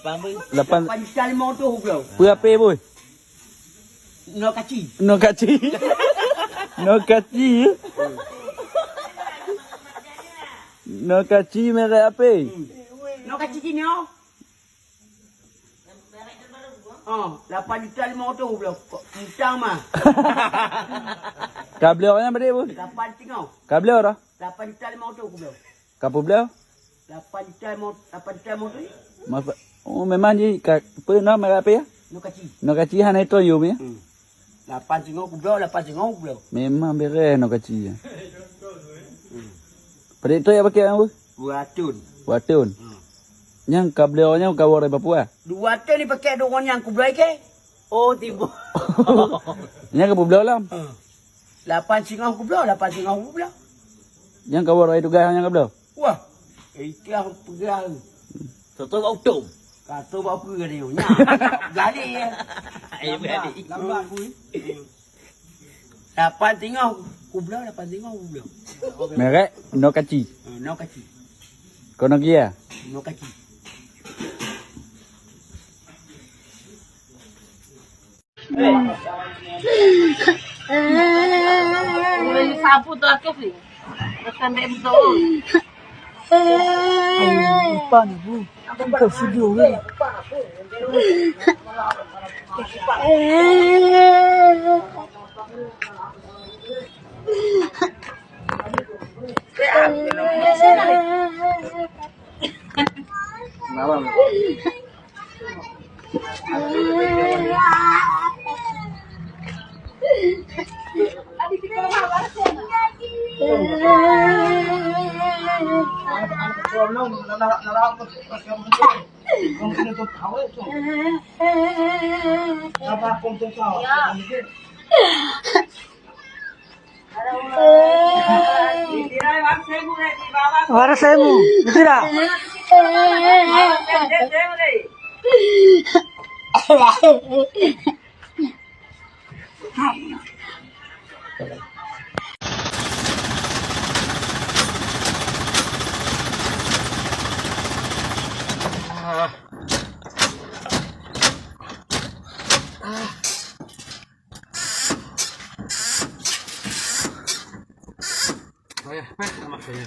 Lapan. 850 bro. Berapa boy? No kacang. No kaci. No kaci. No kaci merek apa? No kacang ni oh. Oh, 850 bro. Hutang mah. Kabel orangnya berapa boy? 8.5. Kabel orang? 850 bro. Kapur beliau? 850. Maaf. Oh memang je apa nama merek apa ya? No kacang. No kaci hana itu you punya. 8.5 bro, 8.5 bro. Memang beres no kaci. Pada itu ya pakai apa? Buatun. Watun. Yang kabel orangnya kawar dari Papua. Dua tu ni pakai dorong yang aku beli ke? Oh, tiba. Yang kabel beliau lah. 8.5 aku beli, 8.5 aku beli. Yang kawar dari tugas yang kabel. Wah, ikan pegang. Soto auto. Kata apa dia ni? Gali ya. Lambat aku ni. 8.5 aku beli, 8.5 aku beli. Merek no kaci. No kacang. Kono kia. No kacang. Boleh sapu tu aku sih. Bukan dia betul. Lupa ni bu. Ke video ni. Orang semu, betul tak? Oh ya, sama saya.